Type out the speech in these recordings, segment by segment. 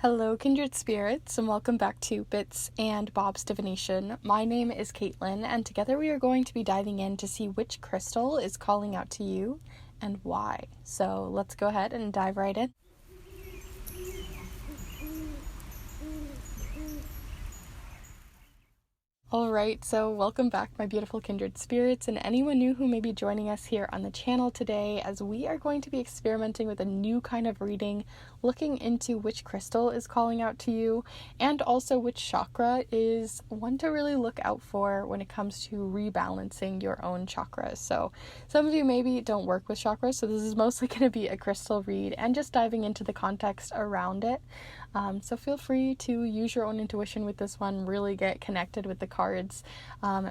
Hello, Kindred Spirits, and welcome back to Bits and Bob's Divination. My name is Caitlin, and together we are going to be diving in to see which crystal is calling out to you and why. So let's go ahead and dive right in. Alright, so welcome back, my beautiful kindred spirits, and anyone new who may be joining us here on the channel today, as we are going to be experimenting with a new kind of reading, looking into which crystal is calling out to you, and also which chakra is one to really look out for when it comes to rebalancing your own chakras. So some of you maybe don't work with chakras, so this is mostly going to be a crystal read and just diving into the context around it. So feel free to use your own intuition with this one, really get connected with the cards,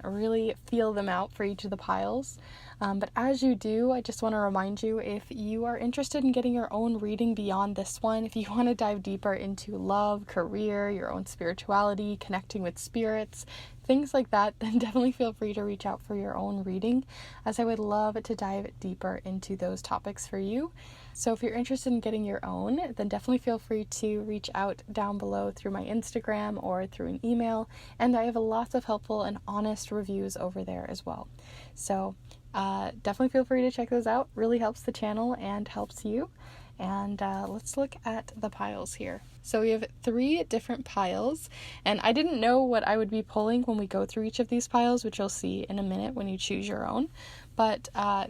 really feel them out for each of the piles. But as you do, I just want to remind you, if you are interested in getting your own reading beyond this one, if you want to dive deeper into love, career, your own spirituality, connecting with spirits, things like that, then definitely feel free to reach out for your own reading, as I would love to dive deeper into those topics for you. So if you're interested in getting your own, then definitely feel free to reach out down below through my Instagram or through an email, and I have lots of helpful and honest reviews over there as well. So definitely feel free to check those out. Really helps the channel and helps you. And let's look at the piles here. So we have 3 different piles, and I didn't know what I would be pulling when we go through each of these piles, which you'll see in a minute when you choose your own. But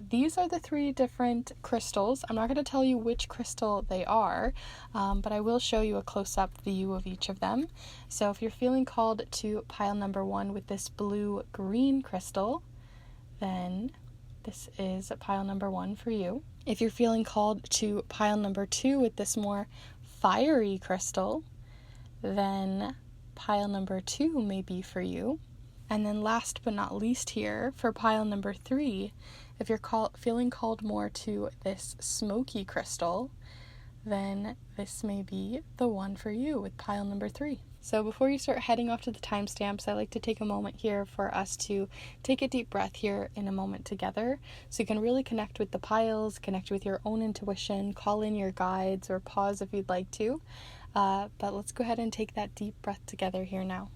these are the 3 different crystals. I'm not going to tell you which crystal they are, but I will show you a close-up view of each of them. So if you're feeling called to pile number 1 with this blue-green crystal, then this is pile number 1 for you. If you're feeling called to pile number 2 with this more fiery crystal, then pile number 2 may be for you. And then last but not least here, for pile number 3, if you're feeling called more to this Smokey crystal, then this may be the one for you with pile number 3. So before you start heading off to the timestamps, I like to take a moment here for us to take a deep breath here in a moment together, so you can really connect with the piles, connect with your own intuition, call in your guides, or pause if you'd like to. But let's go ahead and take that deep breath together here now.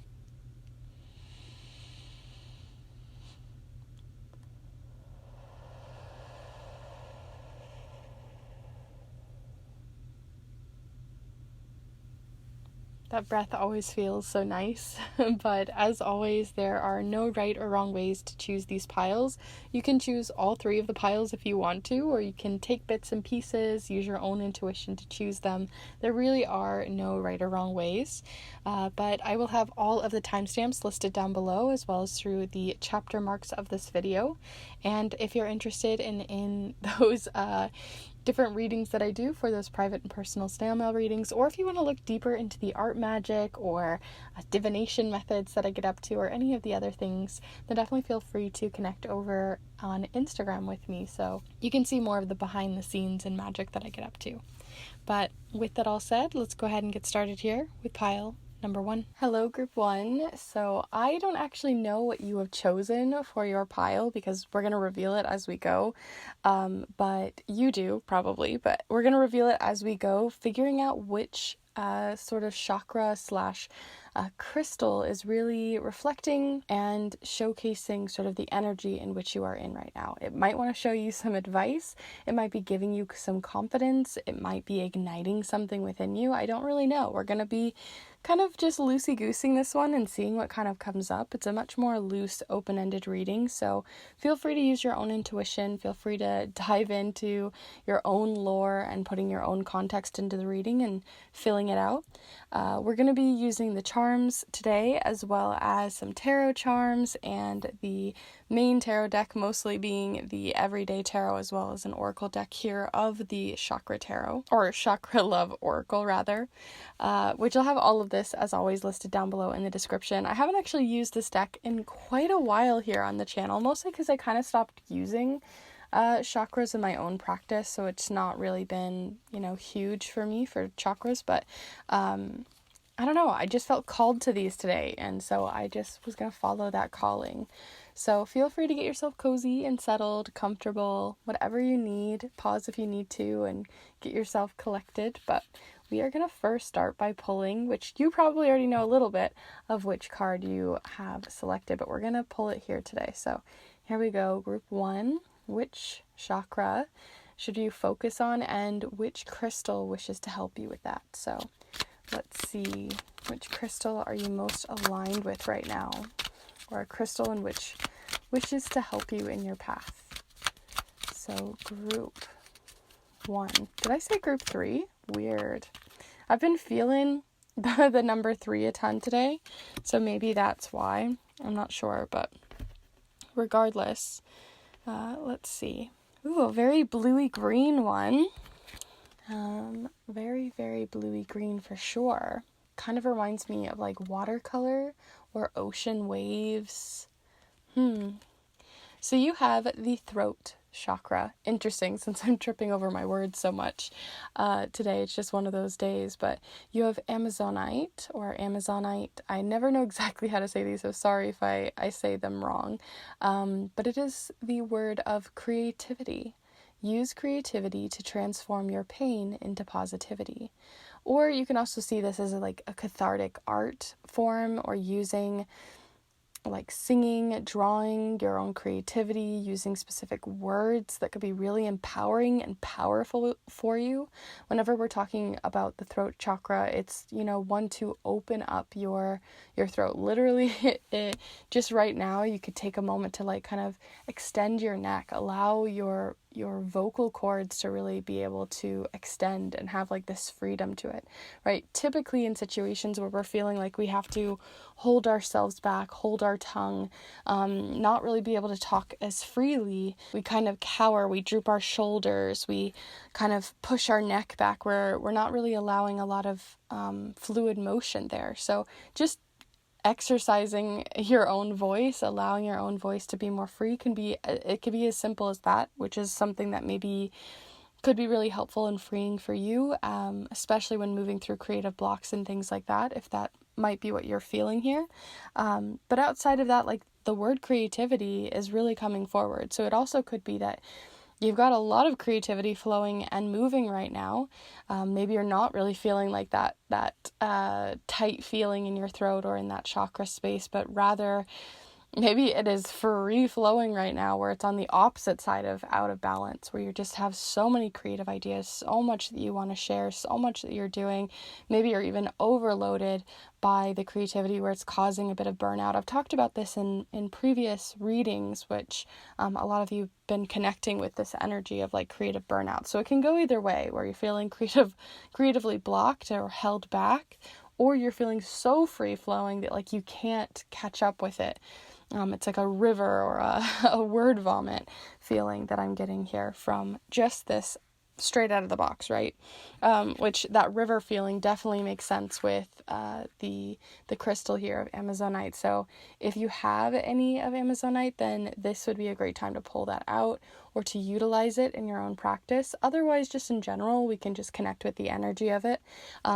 That breath always feels so nice, but as always, there are no right or wrong ways to choose these piles. You can choose all 3 of the piles if you want to, or you can take bits and pieces, use your own intuition to choose them. There really are no right or wrong ways, but I will have all of the timestamps listed down below, as well as through the chapter marks of this video. And if you're interested in those different readings that I do for those private and personal snail mail readings, or if you want to look deeper into the art magic or divination methods that I get up to, or any of the other things, then definitely feel free to connect over on Instagram with me, so you can see more of the behind the scenes and magic that I get up to. But with that all said, let's go ahead and get started here with pile number 1. Hello, group 1. So I don't actually know what you have chosen for your pile, because we're going to reveal it as we go. But you do probably, but we're going to reveal it as we go, figuring out which sort of chakra slash crystal is really reflecting and showcasing sort of the energy in which you are in right now. It might want to show you some advice. It might be giving you some confidence. It might be igniting something within you. I don't really know. We're going to be kind of just loosey-goosing this one and seeing what kind of comes up. It's a much more loose, open-ended reading, so feel free to use your own intuition. Feel free to dive into your own lore and putting your own context into the reading and filling it out. We're going to be using the charms today, as well as some tarot charms, and the main tarot deck mostly being the everyday tarot, as well as an oracle deck here of the chakra tarot, or chakra love oracle rather, which will have all of this as always listed down below in the description. I haven't actually used this deck in quite a while here on the channel, mostly because I kind of stopped using chakras in my own practice, so it's not really been, huge for me for chakras, but I don't know, I just felt called to these today, and so I just was going to follow that calling. So feel free to get yourself cozy and settled, comfortable, whatever you need. Pause if you need to and get yourself collected, but we are going to first start by pulling, which you probably already know a little bit of which card you have selected, but we're going to pull it here today. So here we go. Group 1, which chakra should you focus on and which crystal wishes to help you with that? So let's see, which crystal are you most aligned with right now? Or a crystal in which wishes to help you in your path? So group 1. Did I say group 3? Weird. I've been feeling the number 3 a ton today, so maybe that's why. I'm not sure, but regardless, let's see. Ooh, a very bluey green one. Very, very bluey green for sure. Kind of reminds me of like watercolor or ocean waves. So you have the throat chakra. Interesting, since I'm tripping over my words so much today. It's just one of those days. But you have Amazonite or Amazonite. I never know exactly how to say these, so sorry if I say them wrong. But it is the word of creativity. Use creativity to transform your pain into positivity. Or you can also see this as a cathartic art form, or using like singing, drawing, your own creativity, using specific words that could be really empowering and powerful for you. Whenever we're talking about the throat chakra, it's, one to open up your throat. Literally, just right now, you could take a moment to kind of extend your neck, allow your vocal cords to really be able to extend and have this freedom to it, right? Typically in situations where we're feeling like we have to hold ourselves back, hold our tongue, not really be able to talk as freely, we kind of cower, we droop our shoulders, we kind of push our neck back, where we're not really allowing a lot of fluid motion there. So just exercising your own voice, allowing your own voice to be more free could be as simple as that, which is something that maybe could be really helpful and freeing for you, especially when moving through creative blocks and things like that, if that might be what you're feeling here. But outside of that, the word creativity is really coming forward. So it also could be that you've got a lot of creativity flowing and moving right now. Maybe you're not really feeling like that tight feeling in your throat or in that chakra space, but rather maybe it is free flowing right now, where it's on the opposite side of out of balance, where you just have so many creative ideas, so much that you want to share, so much that you're doing. Maybe you're even overloaded by the creativity, where it's causing a bit of burnout. I've talked about this in previous readings, which a lot of you have been connecting with this energy of creative burnout. So it can go either way, where you're feeling creatively blocked or held back, or you're feeling so free flowing that you can't catch up with it. It's like a river or a word vomit feeling that I'm getting here from just this straight out of the box, right? Which that river feeling definitely makes sense with the crystal here of Amazonite. So if you have any of Amazonite, then this would be a great time to pull that out or to utilize it in your own practice. Otherwise, just in general, we can just connect with the energy of it,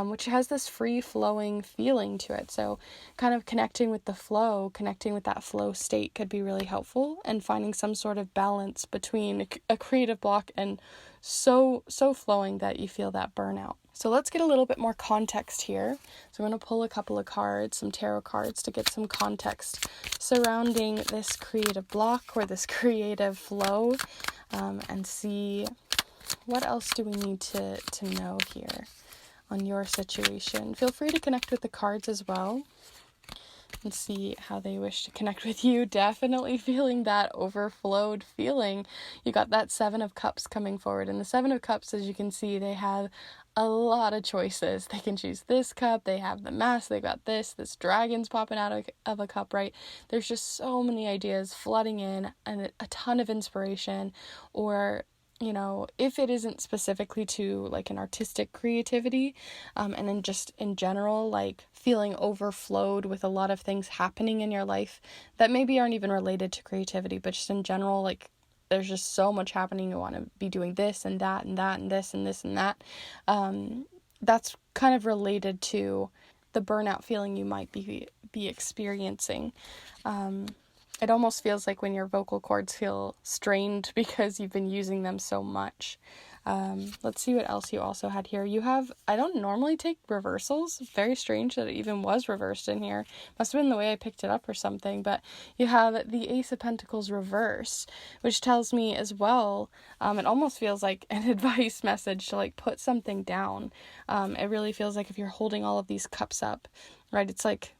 which has this free-flowing feeling to it. So kind of connecting with the flow, connecting with that flow state could be really helpful, and finding some sort of balance between a creative block and so flowing that you feel that burnout. So let's get a little bit more context here. So I'm going to pull a couple of cards, some tarot cards, to get some context surrounding this creative block or this creative flow, and see what else do we need to know here on your situation. Feel free to connect with the cards as well and see how they wish to connect with you. Definitely feeling that overflowed feeling. You got that 7 of Cups coming forward, and the 7 of Cups, as you can see, they have a lot of choices. They can choose this cup, they have the mask, they got this dragon's popping out of a cup, right? There's just so many ideas flooding in, and a ton of inspiration. Or if it isn't specifically to an artistic creativity, and then just in general, feeling overflowed with a lot of things happening in your life that maybe aren't even related to creativity, but just in general, there's just so much happening. You want to be doing this and that and that and this and this and that. That's kind of related to the burnout feeling you might be experiencing. It almost feels like when your vocal cords feel strained because you've been using them so much. Let's see what else you also had here. You have, I don't normally take reversals. Very strange that it even was reversed in here. Must have been the way I picked it up or something. But you have the Ace of Pentacles reversed, which tells me as well, it almost feels like an advice message to like put something down. It really feels like if you're holding all of these cups up, right, it's like,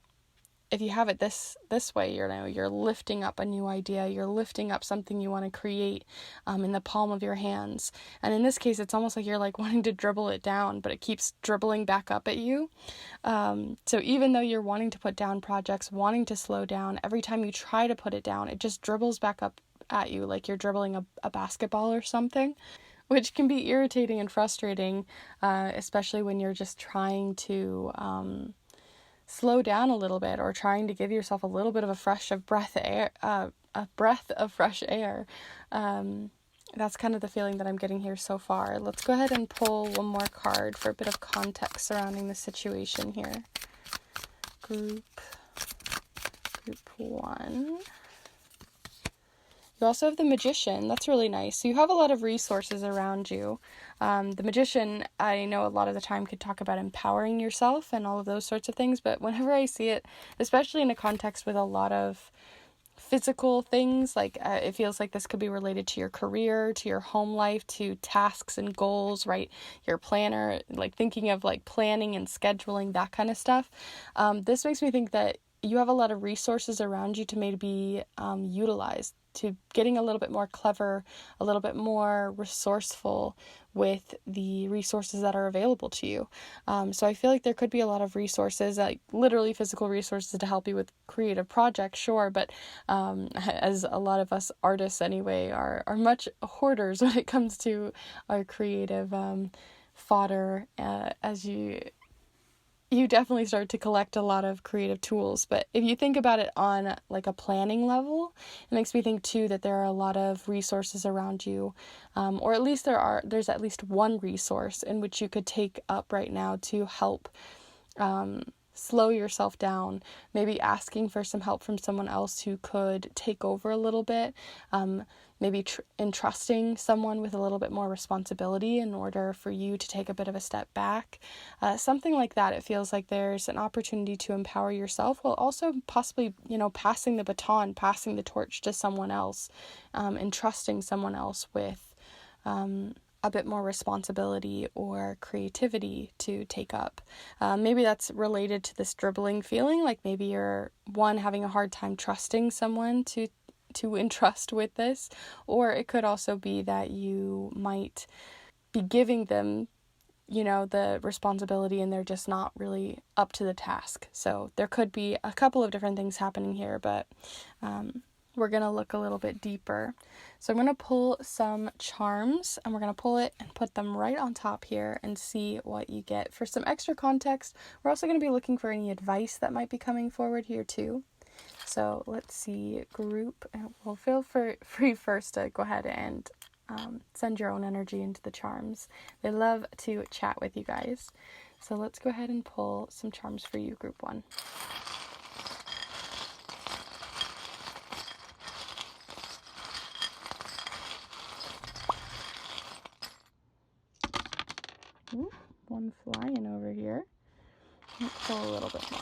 if you have it this way, you're lifting up a new idea, you're lifting up something you want to create in the palm of your hands. And in this case, it's almost like you're like wanting to dribble it down, but it keeps dribbling back up at you. So even though you're wanting to put down projects, wanting to slow down, every time you try to put it down, it just dribbles back up at you like you're dribbling a basketball or something, which can be irritating and frustrating, especially when you're just trying to slow down a little bit, or trying to give yourself a little bit of a breath of fresh air. That's kind of the feeling that I'm getting here so far. Let's go ahead and pull one more card for a bit of context surrounding the situation here. Group 1. You also have the Magician. That's really nice. So you have a lot of resources around you. The Magician, I know a lot of the time could talk about empowering yourself and all of those sorts of things, but whenever I see it, especially in a context with a lot of physical things, like it feels like this could be related to your career, to your home life, to tasks and goals, right? Your planner, like thinking of like planning and scheduling, that kind of stuff. This makes me think that you have a lot of resources around you to maybe utilized, to getting a little bit more clever, a little bit more resourceful with the resources that are available to you. So I feel like there could be a lot of resources, like literally physical resources to help you with creative projects, sure, but as a lot of us artists anyway are much hoarders when it comes to our creative fodder, as you definitely start to collect a lot of creative tools. But if you think about it on like a planning level, it makes me think too that there are a lot of resources around you, or at least there's at least one resource in which you could take up right now to help slow yourself down, maybe asking for some help from someone else who could take over a little bit, maybe entrusting someone with a little bit more responsibility in order for you to take a bit of a step back. Something like that. It feels like there's an opportunity to empower yourself while also possibly, passing the baton, passing the torch to someone else, entrusting someone else with a bit more responsibility or creativity to take up. Maybe that's related to this dribbling feeling, like maybe you're having a hard time trusting someone to entrust with this, or it could also be that you might be giving them the responsibility and they're just not really up to the task. So there could be a couple of different things happening here, but we're going to look a little bit deeper. So I'm going to pull some charms, and we're going to pull it and put them right on top here and see what you get. For some extra context, we're also going to be looking for any advice that might be coming forward here too. So let's see, group, well, feel free first to go ahead and send your own energy into the charms. They love to chat with you guys. So let's go ahead and pull some charms for you, group 1. Ooh, one flying over here. Let's pull a little bit more.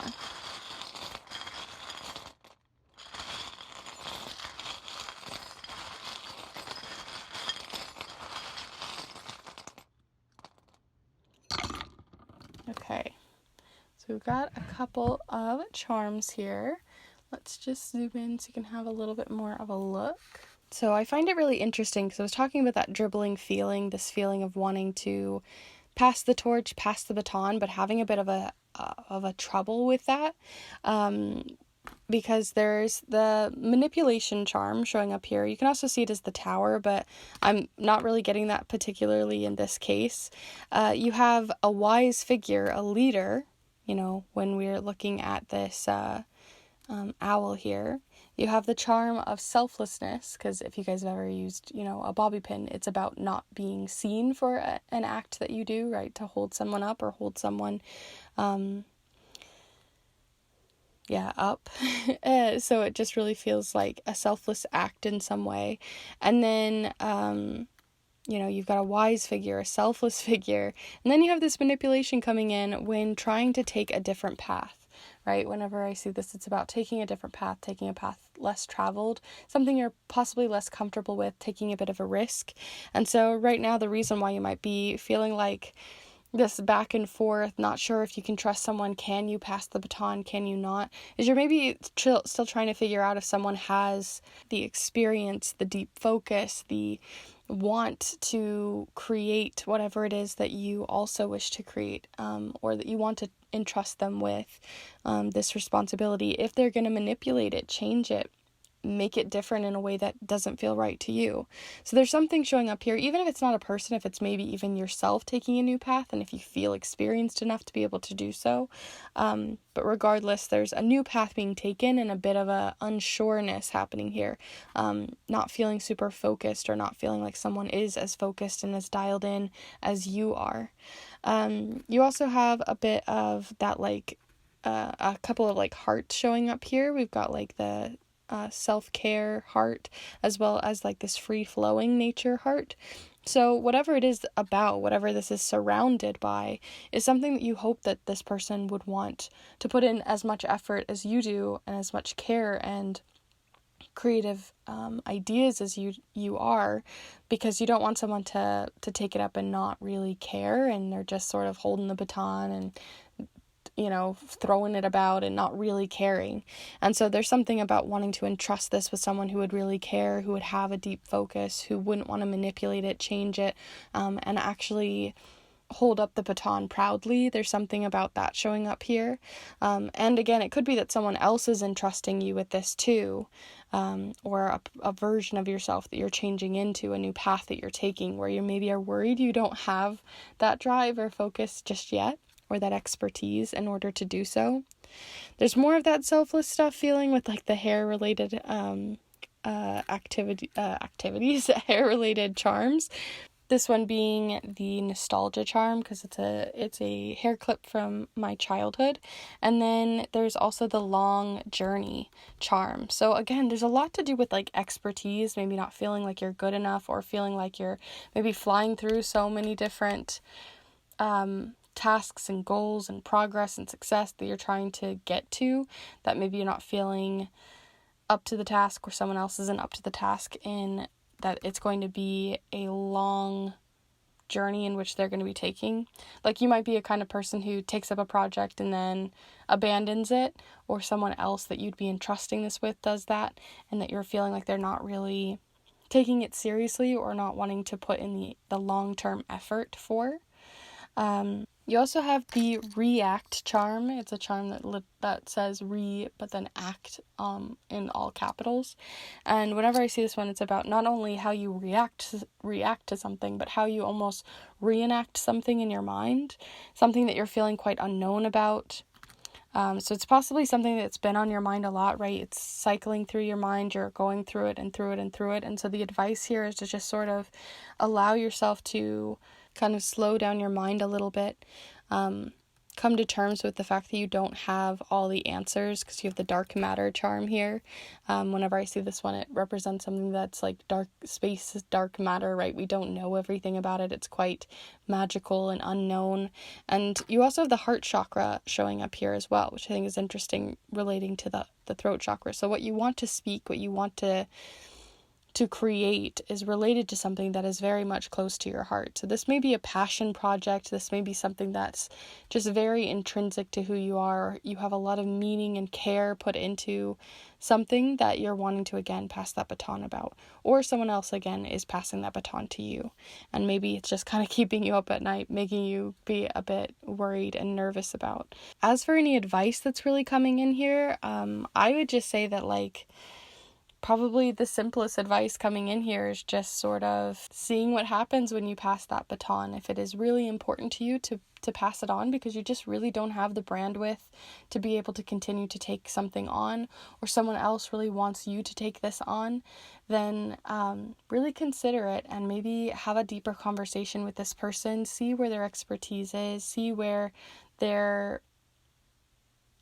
Okay, so we've got a couple of charms here. Let's just zoom in so you can have a little bit more of a look. So I find it really interesting because I was talking about that dribbling feeling, this feeling of wanting to pass the torch, pass the baton, but having a bit of a trouble with that. Because there's the manipulation charm showing up here. You can also see it as the Tower, but I'm not really getting that particularly in this case. You have a wise figure, a leader, when we're looking at this owl here. You have the charm of selflessness, because if you guys have ever used, a bobby pin, it's about not being seen for an act that you do, right? To hold someone up or hold someone up. So it just really feels like a selfless act in some way. And then You've got a wise figure, a selfless figure, and then you have this manipulation coming in when trying to take a different path, right? Whenever I see this, it's about taking a different path, taking a path less traveled, something you're possibly less comfortable with, taking a bit of a risk. And so right now, the reason why you might be feeling like this back and forth, not sure if you can trust someone, can you pass the baton, can you not, is you're maybe still trying to figure out if someone has the experience, the deep focus, the want to create whatever it is that you also wish to create, or that you want to entrust them with this responsibility. If they're going to manipulate it, change it, make it different in a way that doesn't feel right to you. So there's something showing up here, even if it's not a person, if it's maybe even yourself taking a new path, and if you feel experienced enough to be able to do so. But regardless, there's a new path being taken and a bit of a unsureness happening here. Not feeling super focused, or not feeling like someone is as focused and as dialed in as you are. You also have a bit of that, like, a couple of like hearts showing up here. We've got like the self-care heart, as well as like this free-flowing nature heart. So whatever it is about, whatever this is surrounded by, is something that you hope that this person would want to put in as much effort as you do, and as much care and creative ideas as you are, because you don't want someone to take it up and not really care, and they're just sort of holding the baton and throwing it about and not really caring. And so there's something about wanting to entrust this with someone who would really care, who would have a deep focus, who wouldn't want to manipulate it, change it, and actually hold up the baton proudly. There's something about that showing up here. And again, it could be that someone else is entrusting you with this too, or a version of yourself that you're changing into, a new path that you're taking, where you maybe are worried you don't have that drive or focus just yet, or that expertise in order to do so. There's more of that selfless stuff feeling with like the hair related activities, hair related charms. This one being the nostalgia charm, because it's a hair clip from my childhood. And then there's also the long journey charm. So again, there's a lot to do with like expertise, maybe not feeling like you're good enough, or feeling like you're maybe flying through so many different tasks and goals and progress and success that you're trying to get to, that maybe you're not feeling up to the task, or someone else isn't up to the task, in that it's going to be a long journey in which they're going to be taking. Like, you might be a kind of person who takes up a project and then abandons it, or someone else that you'd be entrusting this with does that, and that you're feeling like they're not really taking it seriously, or not wanting to put in the long-term effort for. You also have the react charm. It's a charm that says re, but then act in all capitals. And whenever I see this one, it's about not only how you react to something, but how you almost reenact something in your mind, something that you're feeling quite unknown about. So it's possibly something that's been on your mind a lot, right? It's cycling through your mind. You're going through it and through it and through it. And so the advice here is to just sort of allow yourself to kind of slow down your mind a little bit. Come to terms with the fact that you don't have all the answers, because you have the dark matter charm here. Whenever I see this one, it represents something that's like dark space, dark matter, right? We don't know everything about it. It's quite magical and unknown. And you also have the heart chakra showing up here as well, which I think is interesting, relating to the throat chakra. So what you want to speak, what you want to create, is related to something that is very much close to your heart. So this may be a passion project. This may be something that's just very intrinsic to who you are. You have a lot of meaning and care put into something that you're wanting to, again, pass that baton about. Or someone else, again, is passing that baton to you. And maybe it's just kind of keeping you up at night, making you be a bit worried and nervous about. As for any advice that's really coming in here, I would just say that, like, probably the simplest advice coming in here is just sort of seeing what happens when you pass that baton. If it is really important to you to pass it on, because you just really don't have the bandwidth to be able to continue to take something on, or someone else really wants you to take this on, then really consider it, and maybe have a deeper conversation with this person. See where their expertise is, see where they're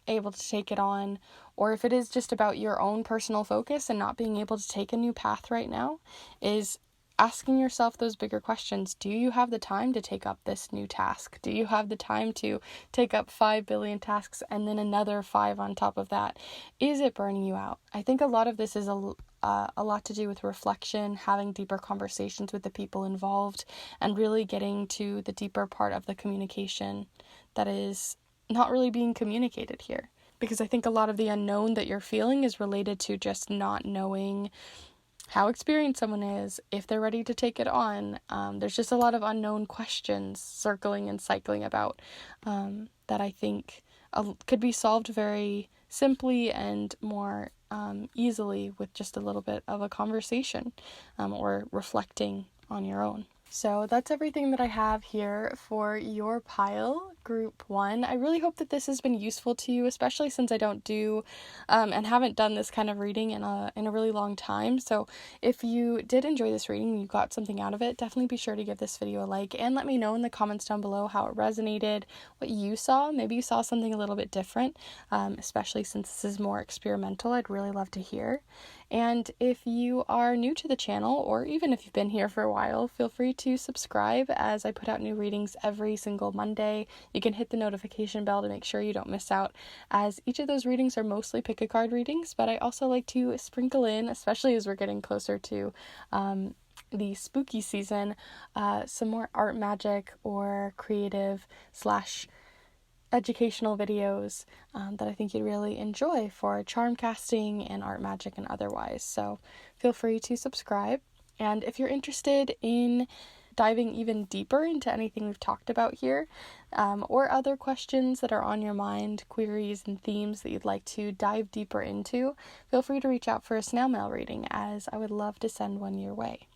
able to take it on, or if it is just about your own personal focus and not being able to take a new path right now, is asking yourself those bigger questions. Do you have the time to take up this new task? Do you have the time to take up 5 billion tasks and then another 5 on top of that? Is it burning you out? I think a lot of this is a lot to do with reflection, having deeper conversations with the people involved, and really getting to the deeper part of the communication that is not really being communicated here. Because I think a lot of the unknown that you're feeling is related to just not knowing how experienced someone is, if they're ready to take it on. There's just a lot of unknown questions circling and cycling about that I think could be solved very simply and more easily with just a little bit of a conversation or reflecting on your own. So that's everything that I have here for your pile, group 1. I really hope that this has been useful to you, especially since I don't do and haven't done this kind of reading in a really long time. So if you did enjoy this reading and you got something out of it, definitely be sure to give this video a like and let me know in the comments down below how it resonated, what you saw. Maybe you saw something a little bit different, especially since this is more experimental. I'd really love to hear. And if you are new to the channel, or even if you've been here for a while, feel free to subscribe as I put out new readings every single Monday. You can hit the notification bell to make sure you don't miss out, as each of those readings are mostly pick-a-card readings, but I also like to sprinkle in, especially as we're getting closer to the spooky season, some more art magic or creative / educational videos that I think you'd really enjoy for charm casting and art magic and otherwise. So feel free to subscribe. And if you're interested in diving even deeper into anything we've talked about here, or other questions that are on your mind, queries and themes that you'd like to dive deeper into, feel free to reach out for a snail mail reading, as I would love to send one your way.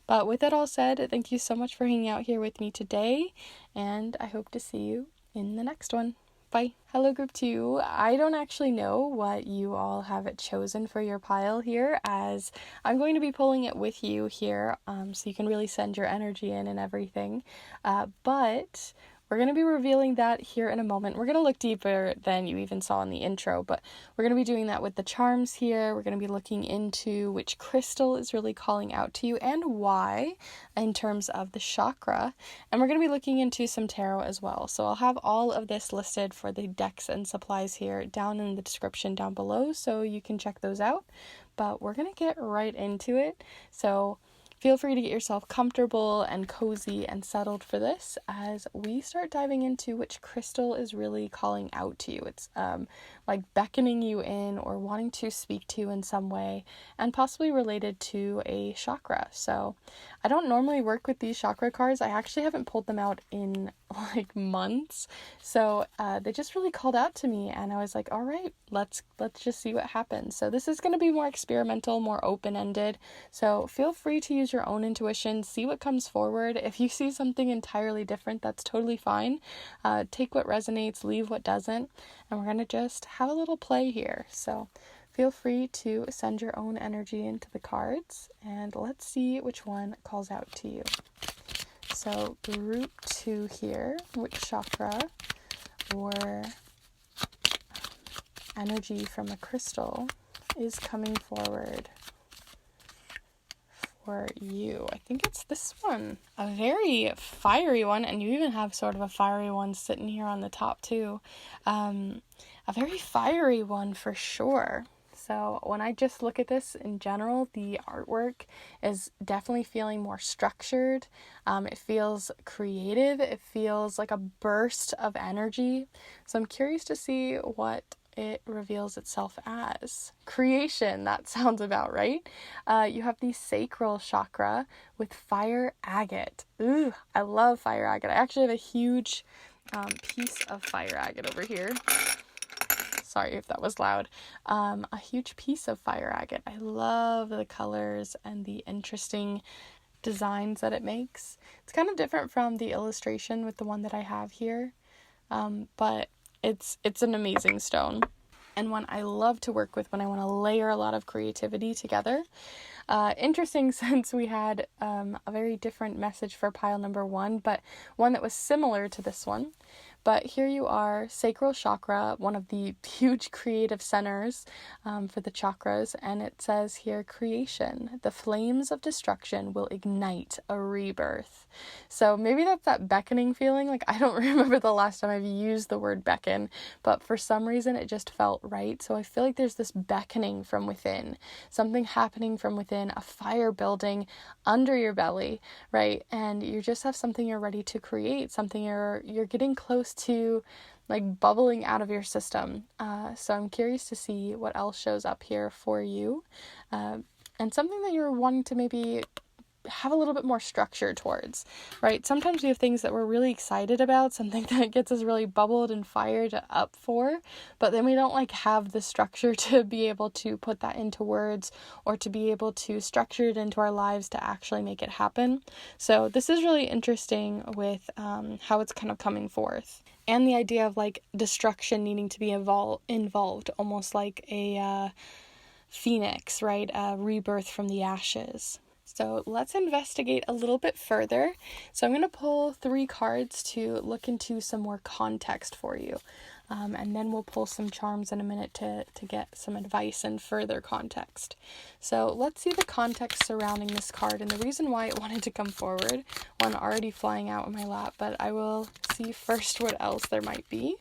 But with that all said, thank you so much for hanging out here with me today, and I hope to see you in the next one. Bye. Hello, group 2. I don't actually know what you all have chosen for your pile here, as I'm going to be pulling it with you here, so you can really send your energy in and everything. But we're going to be revealing that here in a moment. We're going to look deeper than you even saw in the intro, but we're going to be doing that with the charms here. We're going to be looking into which crystal is really calling out to you and why in terms of the chakra. And we're going to be looking into some tarot as well. So I'll have all of this listed for the decks and supplies here down in the description down below, so you can check those out. But we're going to get right into it. So feel free to get yourself comfortable and cozy and settled for this as we start diving into which crystal is really calling out to you. It's like beckoning you in or wanting to speak to you in some way, and possibly related to a chakra. So I don't normally work with these chakra cards. I actually haven't pulled them out in like months. So they just really called out to me, and I was like, all right, let's just see what happens. So this is going to be more experimental, more open-ended. So feel free to use your own intuition, see what comes forward. If you see something entirely different, that's totally fine. Take what resonates, leave what doesn't, and we're going to just have a little play here. So feel free to send your own energy into the cards, and let's see which one calls out to you. So group 2 here, which chakra or energy from a crystal is coming forward for you? I think it's this one. A very fiery one, and you even have sort of a fiery one sitting here on the top too. A very fiery one for sure. So when I just look at this in general, the artwork is definitely feeling more structured. It feels creative. It feels like a burst of energy. So I'm curious to see what it reveals itself as. Creation, that sounds about right. You have the sacral chakra with fire agate. Ooh, I love fire agate. I actually have a huge piece of fire agate over here. Sorry if that was loud. A huge piece of fire agate. I love the colors and the interesting designs that it makes. It's kind of different from the illustration with the one that I have here, but it's an amazing stone, and one I love to work with when I want to layer a lot of creativity together. Interesting, since we had a very different message for pile number 1, but one that was similar to this one. But here you are, sacral chakra, one of the huge creative centers for the chakras, and it says here, creation, the flames of destruction will ignite a rebirth. So maybe that's that beckoning feeling. Like, I don't remember the last time I've used the word beckon, but for some reason it just felt right. So I feel like there's this beckoning from within, something happening from within, a fire building under your belly, right? And you just have something you're ready to create, something you're getting close to, like bubbling out of your system. So I'm curious to see what else shows up here for you, and something that you're wanting to maybe have a little bit more structure towards, right? Sometimes we have things that we're really excited about, something that gets us really bubbled and fired up for, but then we don't like have the structure to be able to put that into words or to be able to structure it into our lives to actually make it happen. So this is really interesting with how it's kind of coming forth, and the idea of like destruction needing to be involved, almost like a phoenix, right? A rebirth from the ashes. So let's investigate a little bit further. So I'm going to pull 3 cards to look into some more context for you. And then we'll pull some charms in a minute to get some advice and further context. So let's see the context surrounding this card and the reason why it wanted to come forward. One already flying out in my lap, but I will see first what else there might be.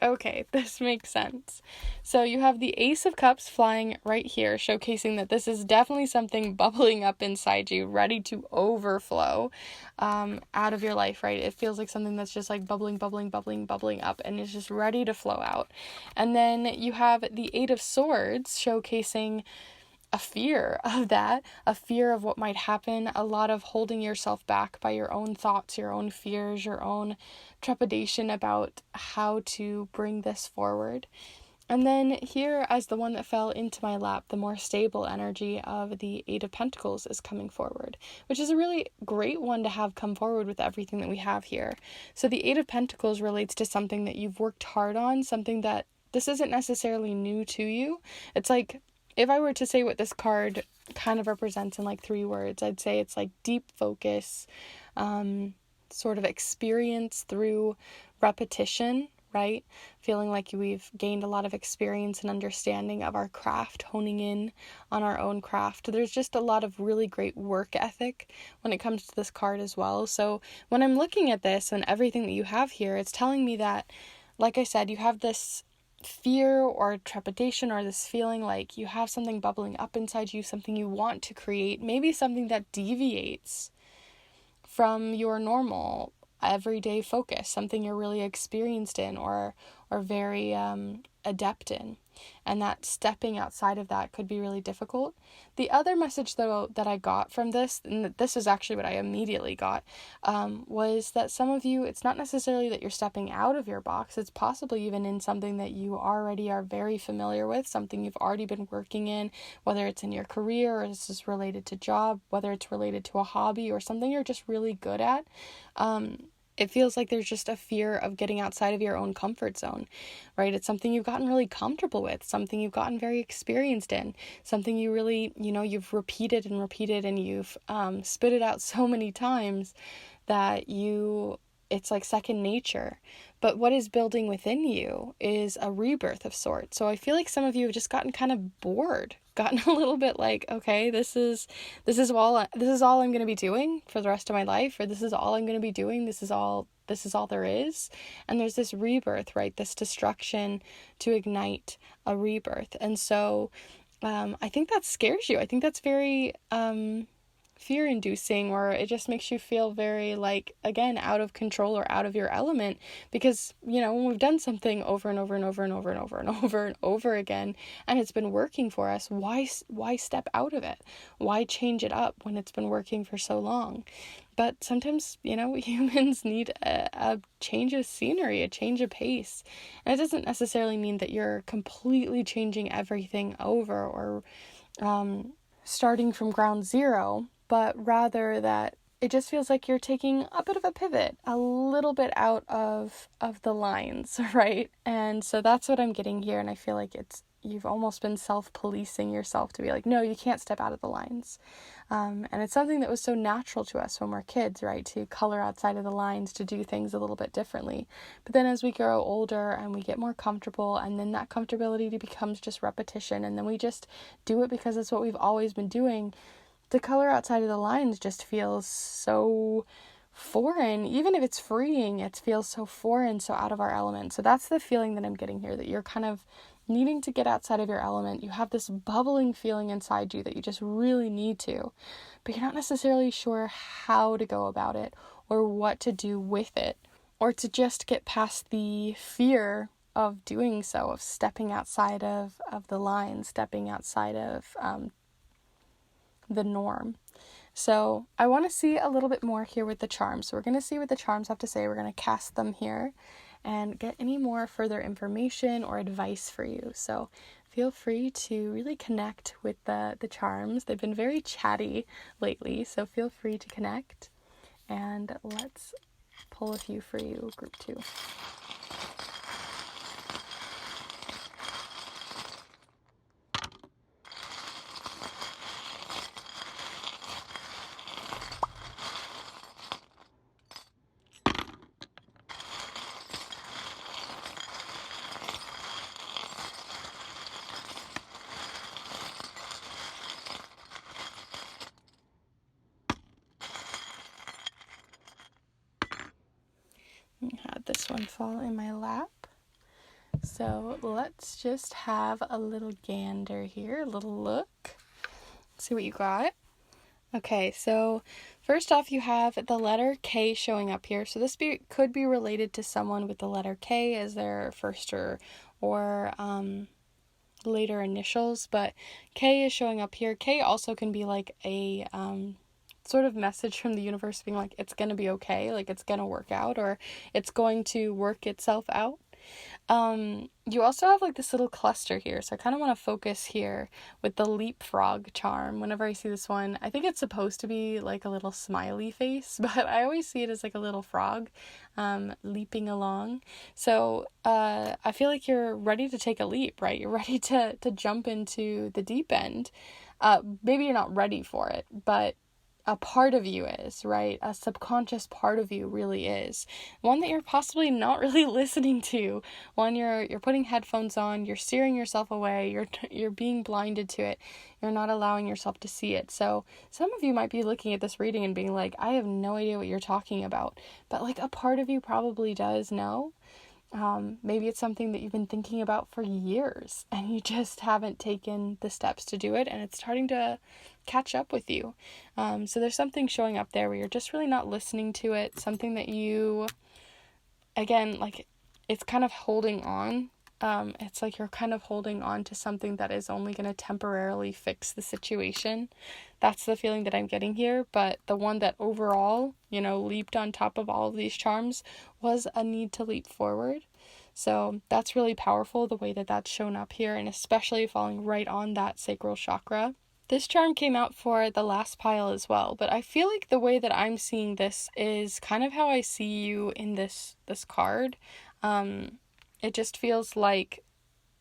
Okay, this makes sense. So you have the Ace of Cups flying right here, showcasing that this is definitely something bubbling up inside you, ready to overflow out of your life, right? It feels like something that's just like bubbling up, and is just ready to flow out. And then you have the Eight of Swords, showcasing a fear of that, a fear of what might happen, a lot of holding yourself back by your own thoughts, your own fears, your own trepidation about how to bring this forward. And then here, as the one that fell into my lap, the more stable energy of the Eight of Pentacles is coming forward, which is a really great one to have come forward with everything that we have here. So the Eight of Pentacles relates to something that you've worked hard on, something that this isn't necessarily new to you. It's like, if I were to say what this card kind of represents in like 3 words, I'd say it's like deep focus, sort of experience through repetition, right? Feeling like we've gained a lot of experience and understanding of our craft, honing in on our own craft. There's just a lot of really great work ethic when it comes to this card as well. So when I'm looking at this and everything that you have here, it's telling me that, like I said, you have this fear or trepidation or this feeling like you have something bubbling up inside you, something you want to create, maybe something that deviates from your normal everyday focus, something you're really experienced in or very adept in, and that stepping outside of that could be really difficult. The other message though that I got from this, and this is actually what I immediately got, was that some of you, it's not necessarily that you're stepping out of your box, it's possibly even in something that you already are very familiar with, something you've already been working in, whether it's in your career or this is related to job, whether it's related to a hobby or something you're just really good at. It feels like there's just a fear of getting outside of your own comfort zone, right? It's something you've gotten really comfortable with, something you've gotten very experienced in, something you really, you've repeated and you've spit it out so many times that it's like second nature. But what is building within you is a rebirth of sorts. So I feel like some of you have just gotten kind of bored, gotten a little bit like, okay, this is all I'm going to be doing for the rest of my life, or this is all I'm going to be doing. This is all there is. And there's this rebirth, right? This destruction to ignite a rebirth. And so I think that scares you. I think that's very fear-inducing, or it just makes you feel very, like, again, out of control or out of your element, because when we've done something over and over and over and over and over and over and over again and it's been working for us, why step out of it? Why change it up when it's been working for so long? But sometimes humans need a change of scenery, a change of pace, and it doesn't necessarily mean that you're completely changing everything over or starting from ground zero, but rather that it just feels like you're taking a bit of a pivot, a little bit out of the lines, right? And so that's what I'm getting here, and I feel like you've almost been self-policing yourself to be like, no, you can't step out of the lines. And it's something that was so natural to us when we're kids, right? To color outside of the lines, to do things a little bit differently. But then as we grow older and we get more comfortable, and then that comfortability becomes just repetition, and then we just do it because it's what we've always been doing, the color outside of the lines just feels so foreign. Even if it's freeing, it feels so foreign, so out of our element. So that's the feeling that I'm getting here, that you're kind of needing to get outside of your element. You have this bubbling feeling inside you that you just really need to, but you're not necessarily sure how to go about it or what to do with it, or to just get past the fear of doing so, of stepping outside of the line, stepping outside of the norm. So I want to see a little bit more here with the charms. So we're going to see what the charms have to say. We're going to cast them here and get any more further information or advice for you. So feel free to really connect with the charms. They've been very chatty lately, so feel free to connect. And let's pull a few for you, group 2. Had this one fall in my lap. So let's just have a little gander here, a little look. See what you got. Okay, so first off, you have the letter K showing up here. So this could be related to someone with the letter K as their first or later initials, but K is showing up here. K also can be like a sort of message from the universe being like, it's gonna be okay, like it's gonna work out, or it's going to work itself out. You also have like this little cluster here, so I kind of want to focus here with the leapfrog charm. Whenever I see this one, I think it's supposed to be like a little smiley face, but I always see it as like a little frog leaping along. So I feel like you're ready to take a leap, right? You're ready to jump into the deep end. Maybe you're not ready for it, but a part of you is, right? A subconscious part of you really is. One that you're possibly not really listening to. One you're putting headphones on, you're steering yourself away, you're being blinded to it. You're not allowing yourself to see it. So some of you might be looking at this reading and being like, I have no idea what you're talking about. But like a part of you probably does know. Maybe it's something that you've been thinking about for years and you just haven't taken the steps to do it, and it's starting to catch up with you. So there's something showing up there where you're just really not listening to it, something that you, again, like it's kind of holding on. It's like you're kind of holding on to something that is only going to temporarily fix the situation. That's the feeling that I'm getting here. But the one that overall, leaped on top of all of these charms was a need to leap forward. So that's really powerful, the way that that's shown up here, and especially falling right on that sacral chakra. This charm came out for the last pile as well, but I feel like the way that I'm seeing this is kind of how I see you in this card. It just feels like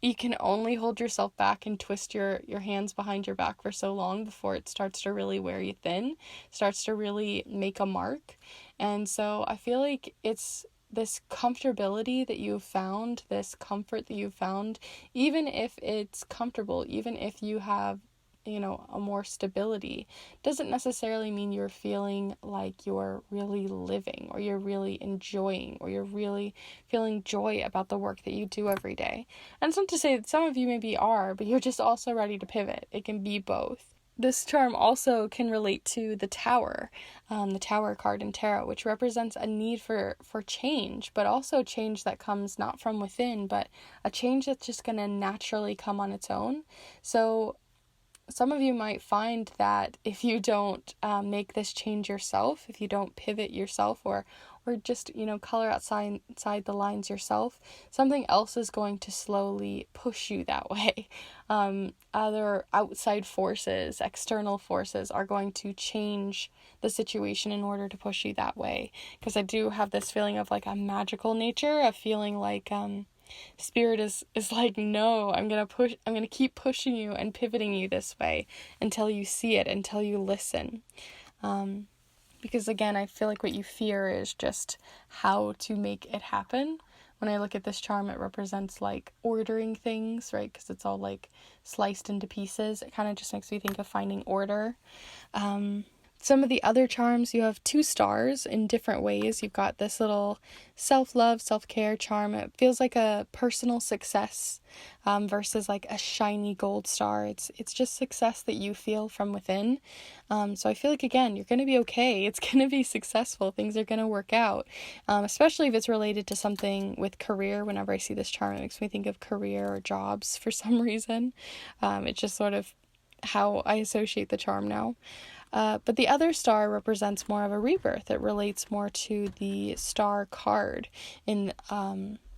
you can only hold yourself back and twist your hands behind your back for so long before it starts to really wear you thin, starts to really make a mark. And so I feel like it's this comfortability that you've found, this comfort that you've found, even if it's comfortable, even if you have a more stability, doesn't necessarily mean you're feeling like you're really living, or you're really enjoying, or you're really feeling joy about the work that you do every day. And it's not to say that some of you maybe are, but you're just also ready to pivot. It can be both. This charm also can relate to the Tower card in tarot, which represents a need for change, but also change that comes not from within, but a change that's just going to naturally come on its own. So some of you might find that if you don't make this change yourself, if you don't pivot yourself, or just, color outside the lines yourself, something else is going to slowly push you that way. Other outside forces, external forces are going to change the situation in order to push you that way. Because I do have this feeling of like a magical nature, of feeling like Spirit is like, no, I'm going to keep pushing you and pivoting you this way until you see it, until you listen. Because again, I feel like what you fear is just how to make it happen. When I look at this charm, it represents like ordering things, right? Because it's all like sliced into pieces. It kind of just makes me think of finding order. Some of the other charms, you have 2 stars in different ways. You've got this little self-love, self-care charm. It feels like a personal success versus like a shiny gold star. It's just success that you feel from within. So I feel like, again, you're going to be okay. It's going to be successful. Things are going to work out, especially if it's related to something with career. Whenever I see this charm, it makes me think of career or jobs for some reason. It's just sort of how I associate the charm now. But the other star represents more of a rebirth. It relates more to the star card in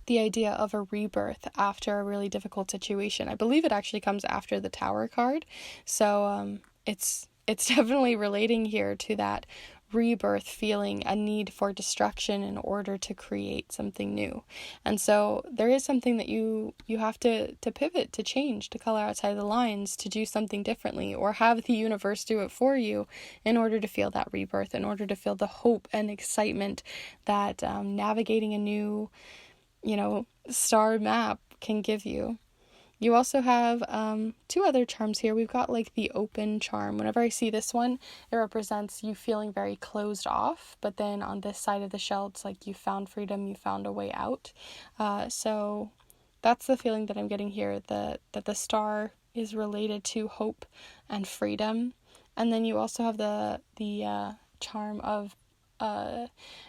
the idea of a rebirth after a really difficult situation. I believe it actually comes after the Tower card. So it's definitely relating here to that rebirth, feeling a need for destruction in order to create something new. And so there is something that you have to pivot, to change, to color outside the lines, to do something differently, or have the universe do it for you in order to feel that rebirth, in order to feel the hope and excitement that navigating a new, star map can give you. You also have 2 other charms here. We've got like the open charm. Whenever I see this one, it represents you feeling very closed off. But then on this side of the shell, it's like you found freedom, you found a way out. So that's the feeling that I'm getting here, that the star is related to hope and freedom. And then you also have the charm of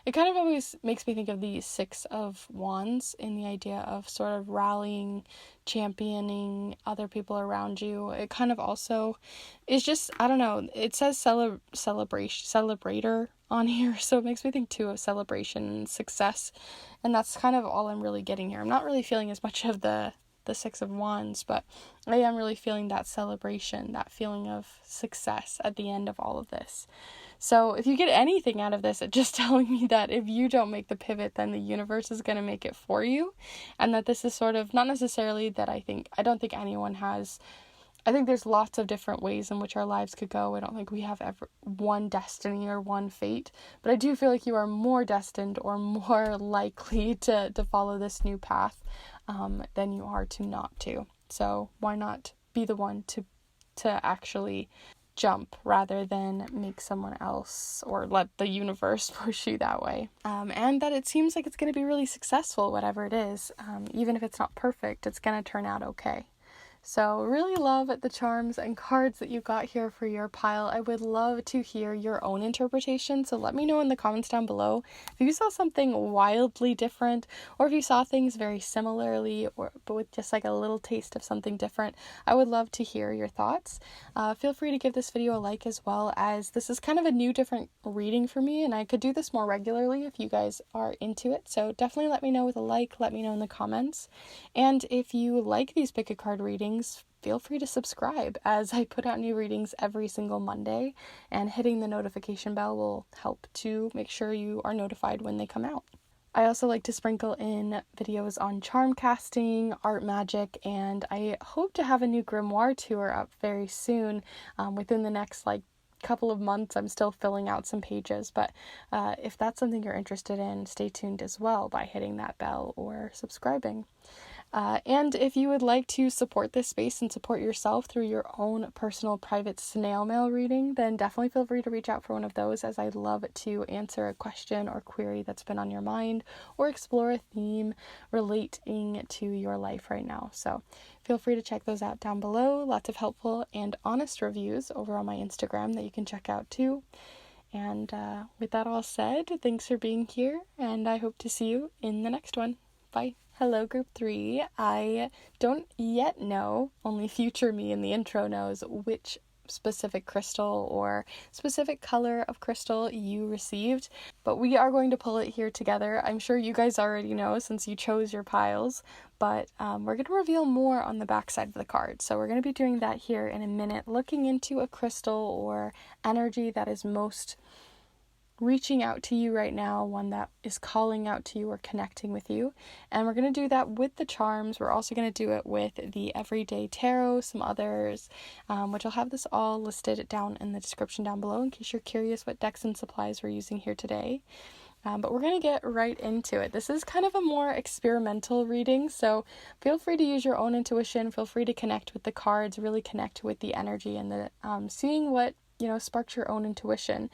it kind of always makes me think of the 6 of Wands in the idea of sort of rallying, championing other people around you. It kind of also is just, I don't know, it says celebrator on here, so it makes me think too of celebration and success, and that's kind of all I'm really getting here. I'm not really feeling as much of the 6 of Wands, but I am really feeling that celebration, that feeling of success at the end of all of this. So if you get anything out of this, it's just telling me that if you don't make the pivot, then the universe is going to make it for you. And that this is sort of, not necessarily that I don't think anyone has, I think there's lots of different ways in which our lives could go. I don't think we have ever one destiny or one fate, but I do feel like you are more destined or more likely to follow this new path than you are to not to. So why not be the one to actually jump rather than make someone else or let the universe push you that way. And that it seems like it's going to be really successful, whatever it is. Even if it's not perfect, it's going to turn out okay. So really love the charms and cards that you got here for your pile. I would love to hear your own interpretation. So let me know in the comments down below if you saw something wildly different, or if you saw things very similarly, but with just like a little taste of something different. I would love to hear your thoughts. Feel free to give this video a like, as well, as this is kind of a new different reading for me, and I could do this more regularly if you guys are into it. So definitely let me know with a like, let me know in the comments. And if you like these pick a card readings, feel free to subscribe, as I put out new readings every single Monday, and hitting the notification bell will help to make sure you are notified when they come out. I also like to sprinkle in videos on charm casting, art magic, and I hope to have a new grimoire tour up very soon, within the next couple of months. I'm still filling out some pages, but if that's something you're interested in, stay tuned as well by hitting that bell or subscribing. And if you would like to support this space and support yourself through your own personal private snail mail reading, then definitely feel free to reach out for one of those, as I'd love to answer a question or query that's been on your mind, or explore a theme relating to your life right now. So feel free to check those out down below. Lots of helpful and honest reviews over on my Instagram that you can check out too. And with that all said, thanks for being here, and I hope to see you in the next one. Bye. Hello, Group 3. I don't yet know, only future me in the intro knows, which specific crystal or specific color of crystal you received, but we are going to pull it here together. I'm sure you guys already know since you chose your piles, but we're going to reveal more on the back side of the card. So we're going to be doing that here in a minute, looking into a crystal or energy that is most reaching out to you right now, one that is calling out to you or connecting with you. And we're going to do that with the charms. We're also going to do it with the everyday tarot, some others, which I'll have this all listed down in the description down below in case you're curious what decks and supplies we're using here today. But we're going to get right into it. This is kind of a more experimental reading, so feel free to use your own intuition. Feel free to connect with the cards, really connect with the energy and the seeing what, sparks your own intuition.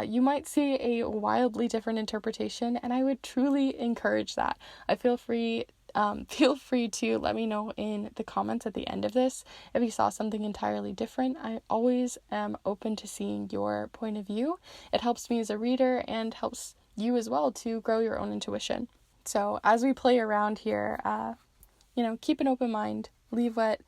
You might see a wildly different interpretation, and I would truly encourage that. Feel free to let me know in the comments at the end of this if you saw something entirely different. I always am open to seeing your point of view. It helps me as a reader and helps you as well to grow your own intuition. So as we play around here, keep an open mind, leave what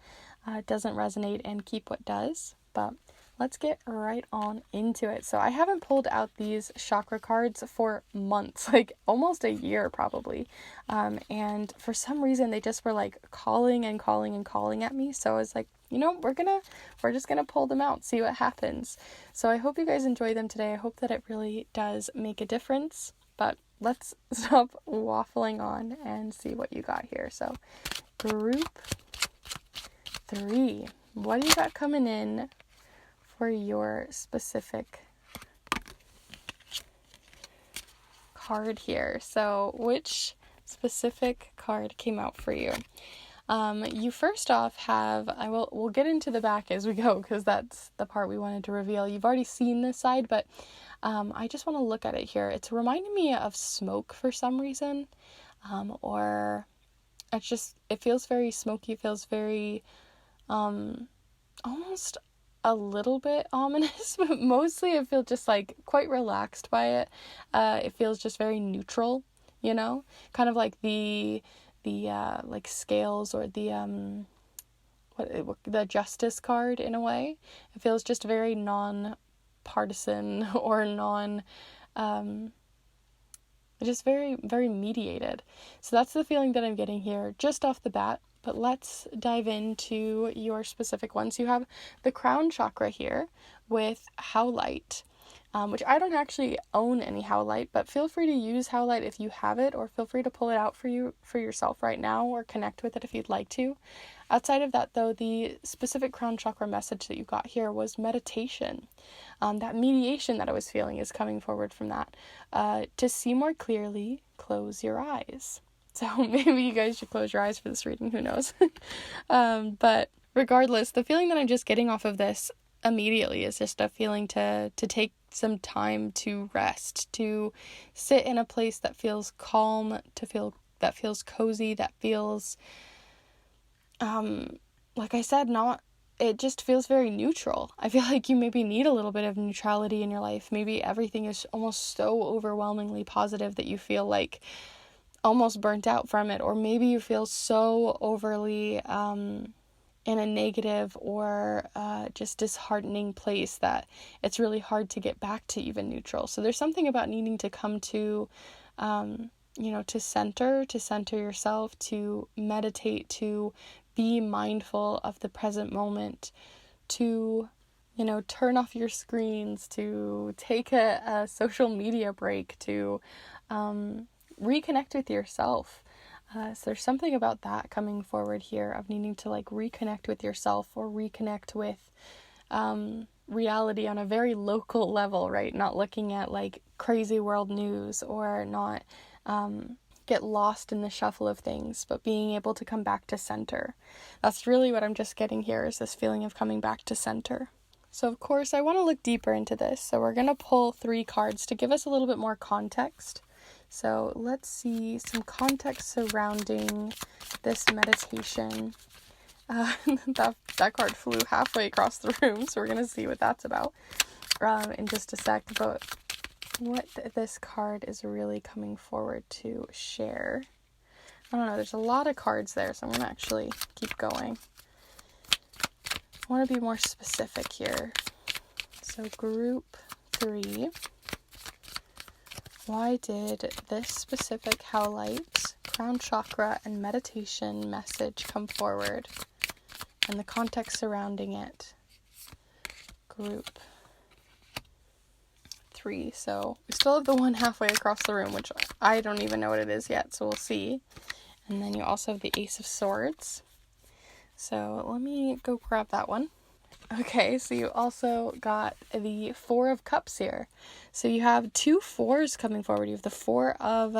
doesn't resonate and keep what does. But let's get right on into it. So I haven't pulled out these chakra cards for months, like almost a year probably. And for some reason they just were like calling and calling and calling at me. So I was like, we're just gonna pull them out, see what happens. So I hope you guys enjoy them today. I hope that it really does make a difference. But let's stop waffling on and see what you got here. So group 3, what do you got coming in for your specific card here? So which specific card came out for you? You first off have, we'll get into the back as we go because that's the part we wanted to reveal. You've already seen this side, but I just want to look at it here. It's reminding me of smoke for some reason, or it feels very smoky. It feels very, almost a little bit ominous, but mostly I feel just like quite relaxed by it. It feels just very neutral, kind of like the like scales or the justice card in a way. It feels just very non-partisan or just very, very mediated. So that's the feeling that I'm getting here just off the bat. But let's dive into your specific ones. You have the crown chakra here with Howlite, which I don't actually own any Howlite, but feel free to use Howlite if you have it, or feel free to pull it out for yourself right now, or connect with it if you'd like to. Outside of that, though, the specific crown chakra message that you got here was meditation. That mediation that I was feeling is coming forward from that. To see more clearly, close your eyes. So maybe you guys should close your eyes for this reading, who knows? But regardless, the feeling that I'm just getting off of this immediately is just a feeling to take some time to rest, to sit in a place that feels calm, that feels cozy, that feels, like I said, it just feels very neutral. I feel like you maybe need a little bit of neutrality in your life. Maybe everything is almost so overwhelmingly positive that you feel like almost burnt out from it, or maybe you feel so overly in a negative or just disheartening place that it's really hard to get back to even neutral. So there's something about needing to come to to center yourself, to meditate, to be mindful of the present moment, to turn off your screens, to take a social media break, to reconnect with yourself. So there's something about that coming forward here of needing to like reconnect with yourself, or reconnect with reality on a very local level, right? Not looking at like crazy world news, or not get lost in the shuffle of things, but being able to come back to center. That's really what I'm just getting here, is this feeling of coming back to center. So of course I want to look deeper into this. So we're going to pull 3 cards to give us a little bit more context. So let's see some context surrounding this meditation. That card flew halfway across the room, so we're going to see what that's about in just a sec. But what this card is really coming forward to share. I don't know, there's a lot of cards there, so I'm going to actually keep going. I want to be more specific here. So group 3. Why did this specific Howlite, crown chakra, and meditation message come forward, and the context surrounding it? Group 3. So we still have the one halfway across the room, which I don't even know what it is yet, so we'll see. And then you also have the Ace of Swords. So let me go grab that one. Okay, so you also got the 4 of Cups here. So you have 2 4s coming forward. You have the 4 of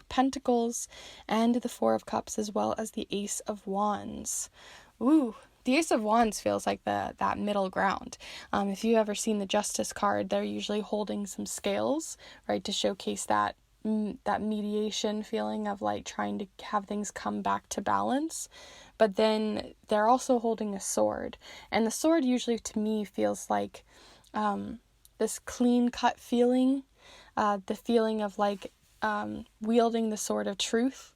Pentacles and the 4 of Cups, as well as the Ace of Wands. Ooh, the Ace of Wands feels like that middle ground. If you've ever seen the Justice card, they're usually holding some scales, right, to showcase that mediation feeling of like trying to have things come back to balance. But then they're also holding a sword, and the sword usually to me feels like this clean cut feeling, the feeling of like wielding the sword of truth,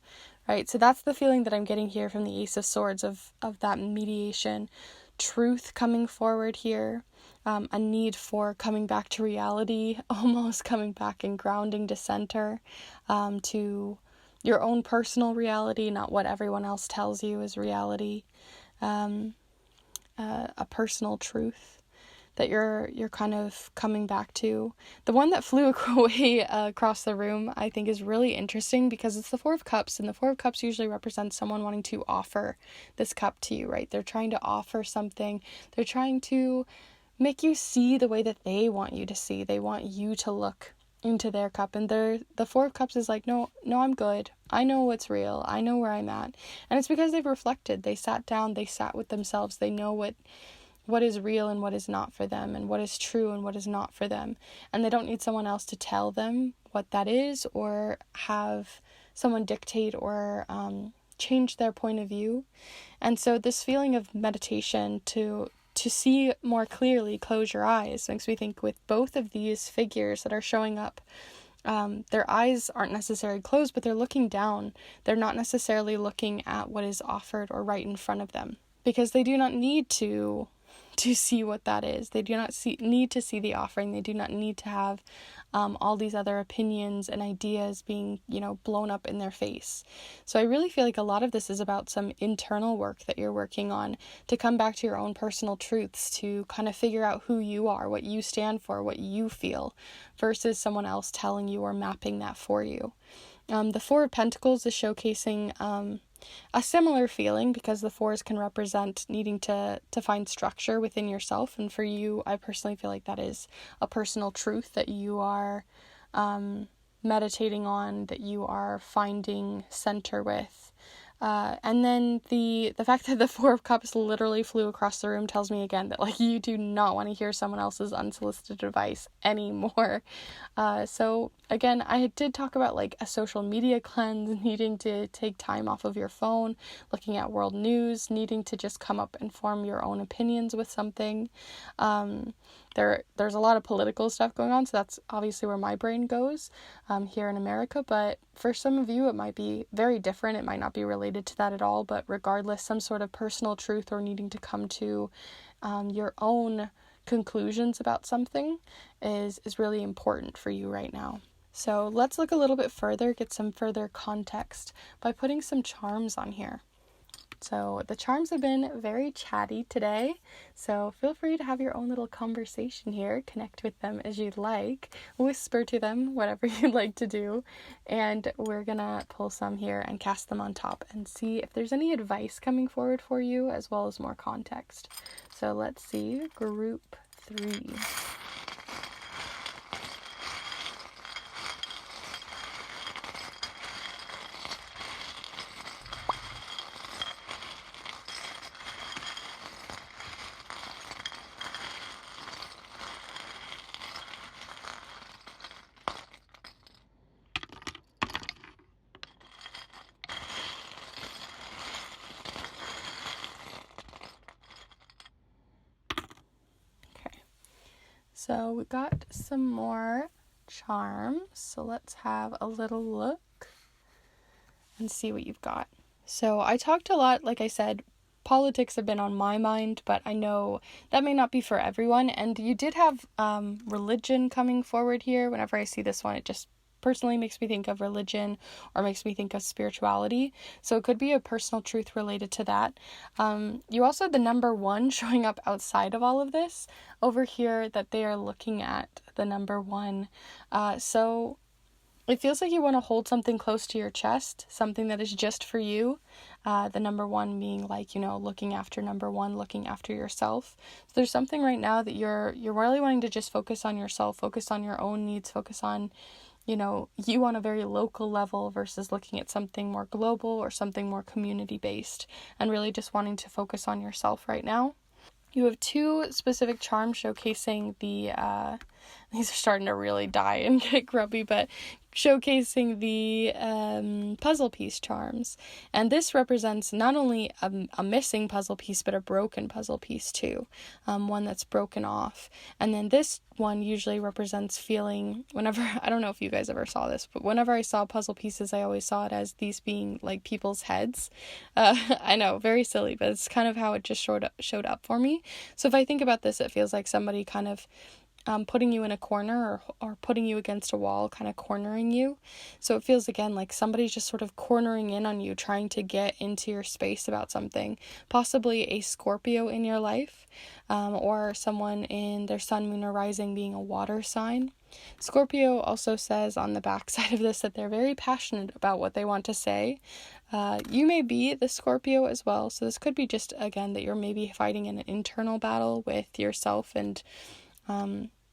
right? So that's the feeling that I'm getting here from the Ace of Swords, of that mediation, truth coming forward here, a need for coming back to reality, almost coming back and grounding to center, to your own personal reality, not what everyone else tells you is reality, a personal truth that you're kind of coming back to. The one that flew away across the room, I think, is really interesting because it's the 4 of Cups, and the 4 of Cups usually represents someone wanting to offer this cup to you, right? They're trying to offer something. They're trying to make you see the way that they want you to see. They want you to look into their cup, and the 4 of Cups is like, no, I'm good. I know what's real. I know where I'm at. And it's because they've reflected. They sat down, they sat with themselves. They know what is real and what is not for them, and what is true and what is not for them. And they don't need someone else to tell them what that is, or have someone dictate or change their point of view. And so this feeling of meditation to see more clearly, close your eyes, makes me think with both of these figures that are showing up, their eyes aren't necessarily closed, but they're looking down. They're not necessarily looking at what is offered or right in front of them, because they do not need to see what that is. They do not need to see the offering. They do not need to have all these other opinions and ideas being, blown up in their face. So I really feel like a lot of this is about some internal work that you're working on to come back to your own personal truths, to kind of figure out who you are, what you stand for, what you feel, versus someone else telling you or mapping that for you. The 4 of Pentacles is showcasing a similar feeling, because the 4s can represent needing to find structure within yourself. And for you, I personally feel like that is a personal truth that you are meditating on, that you are finding center with. And then the fact that the 4 of Cups literally flew across the room tells me again that, like, you do not want to hear someone else's unsolicited advice anymore. So again, I did talk about like a social media cleanse, needing to take time off of your phone, looking at world news, needing to just come up and form your own opinions with something. There's a lot of political stuff going on, so that's obviously where my brain goes here in America. But for some of you, it might be very different. It might not be related to that at all. But regardless, some sort of personal truth or needing to come to your own conclusions about something is really important for you right now. So let's look a little bit further, get some further context by putting some charms on here. So the charms have been very chatty today, so feel free to have your own little conversation here, connect with them as you'd like, whisper to them, whatever you'd like to do, and we're gonna pull some here and cast them on top and see if there's any advice coming forward for you, as well as more context. So let's see, group 3. So we got some more charms, so let's have a little look and see what you've got. So I talked a lot, like I said, politics have been on my mind, but I know that may not be for everyone, and you did have religion coming forward here. Whenever I see this one, it just personally makes me think of religion or makes me think of spirituality. So it could be a personal truth related to that. You also have the number 1 showing up outside of all of this over here, that they are looking at the number 1. So it feels like you want to hold something close to your chest, something that is just for you. The number 1 being like, looking after number 1, looking after yourself. So there's something right now that you're really wanting to just focus on yourself, focus on your own needs, focus on, you on a very local level versus looking at something more global or something more community based, and really just wanting to focus on yourself right now. You have 2 specific charms showcasing these are starting to really die and get grubby, but showcasing the puzzle piece charms. And this represents not only a missing puzzle piece, but a broken puzzle piece too, one that's broken off. And then this one usually represents feeling, whenever, I don't know if you guys ever saw this, but whenever I saw puzzle pieces, I always saw it as these being like people's heads. I know, very silly, but it's kind of how it just showed up for me. So if I think about this, it feels like somebody kind of putting you in a corner or putting you against a wall, kind of cornering you. So it feels again like somebody's just sort of cornering in on you, trying to get into your space about something, possibly a Scorpio in your life, or someone in their sun, moon, or rising being a water sign. Scorpio also says on the back side of this that they're very passionate about what they want to say. You may be the Scorpio as well, so this could be just, again, that you're maybe fighting an internal battle with yourself and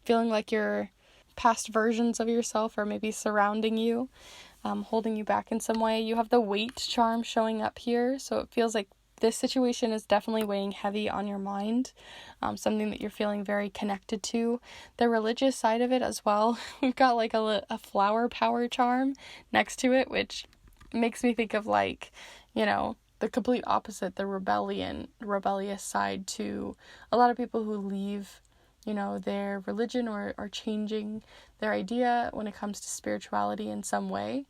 feeling like your past versions of yourself are maybe surrounding you, holding you back in some way. You have the weight charm showing up here, so it feels like this situation is definitely weighing heavy on your mind, something that you're feeling very connected to. The religious side of it as well, we've got like a flower power charm next to it, which makes me think of like, the complete opposite, the rebellious side to a lot of people who leave their religion or changing their idea when it comes to spirituality in some way.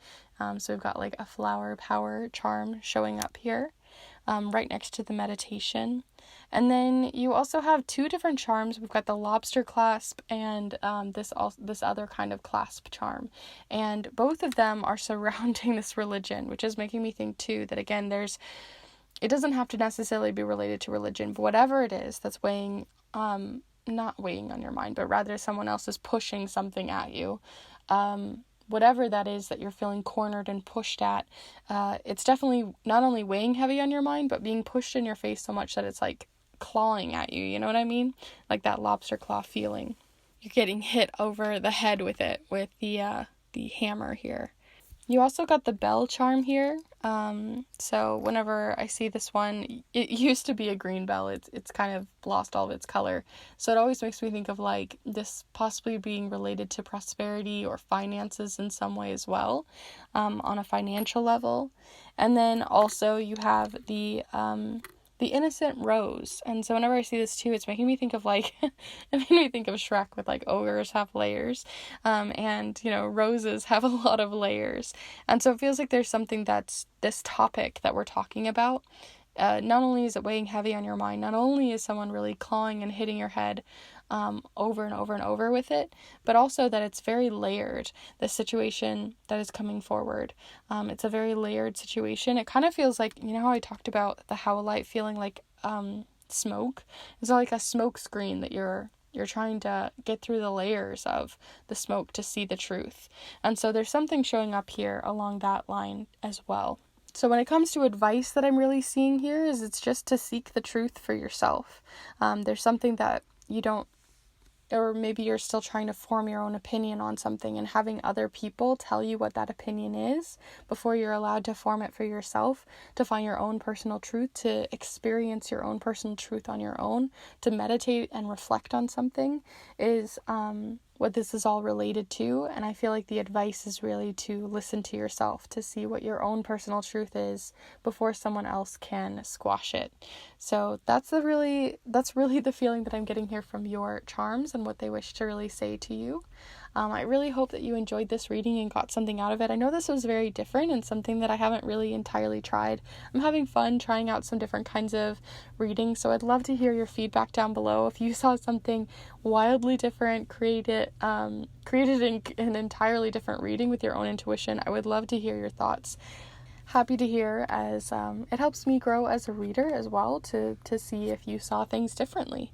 So we've got like a flower power charm showing up here, right next to the meditation. And then you also have 2 different charms. We've got the lobster clasp and this other kind of clasp charm. And both of them are surrounding this religion, which is making me think too that again, it doesn't have to necessarily be related to religion, but whatever it is that's not weighing on your mind, but rather someone else is pushing something at you. Whatever that is that you're feeling cornered and pushed at, it's definitely not only weighing heavy on your mind, but being pushed in your face so much that it's like clawing at you. You know what I mean? Like that lobster claw feeling. You're getting hit over the head with it, with the hammer here. You also got the bell charm here. So whenever I see this one, it used to be a green bell. It's kind of lost all of its color. So it always makes me think of like this possibly being related to prosperity or finances in some way as well, on a financial level. And then also you have the innocent rose. And so whenever I see this too, it's making me think of like, it made me think of Shrek with like ogres have layers, and roses have a lot of layers. And so it feels like there's something that's this topic that we're talking about. Not only is it weighing heavy on your mind, not only is someone really clawing and hitting your head over and over and over with it, but also that it's very layered, the situation that is coming forward. It's a very layered situation. It kind of feels like, how I talked about the howlite feeling like smoke? It's like a smoke screen that you're trying to get through the layers of the smoke to see the truth. And so there's something showing up here along that line as well. So when it comes to advice that I'm really seeing here is it's just to seek the truth for yourself. There's something that you don't, or maybe you're still trying to form your own opinion on something, and having other people tell you what that opinion is before you're allowed to form it for yourself, to find your own personal truth, to experience your own personal truth on your own, to meditate and reflect on something is what this is all related to. And I feel like the advice is really to listen to yourself, to see what your own personal truth is before someone else can squash it. So that's really the feeling that I'm getting here from your charms and what they wish to really say to you. I really hope that you enjoyed this reading and got something out of it. I know this was very different and something that I haven't really entirely tried. I'm having fun trying out some different kinds of readings, so I'd love to hear your feedback down below. If you saw something wildly different, created an entirely different reading with your own intuition, I would love to hear your thoughts. Happy to hear, as it helps me grow as a reader as well, to see if you saw things differently.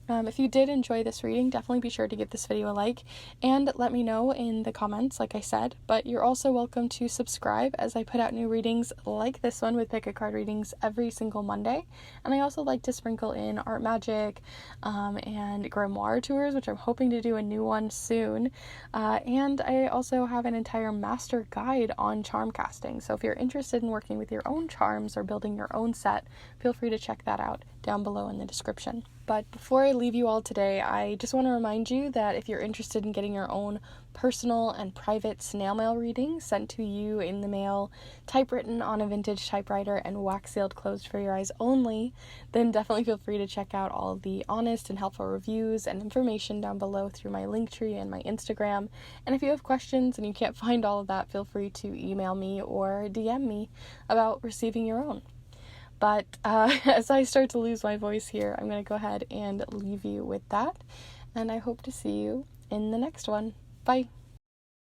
If you did enjoy this reading, definitely be sure to give this video a like and let me know in the comments, like I said. But you're also welcome to subscribe, as I put out new readings like this one with pick a card readings every single Monday. And I also like to sprinkle in art magic and grimoire tours, which I'm hoping to do a new one soon. And I also have an entire master guide on charm casting. So if you're interested in working with your own charms or building your own set, feel free to check that out down below in the description. But before I leave you all today, I just want to remind you that if you're interested in getting your own personal and private snail mail reading sent to you in the mail, typewritten on a vintage typewriter and wax sealed closed for your eyes only, then definitely feel free to check out all of the honest and helpful reviews and information down below through my Linktree and my Instagram. And if you have questions and you can't find all of that, feel free to email me or DM me about receiving your own. But as I start to lose my voice here, I'm going to go ahead and leave you with that. And I hope to see you in the next one. Bye.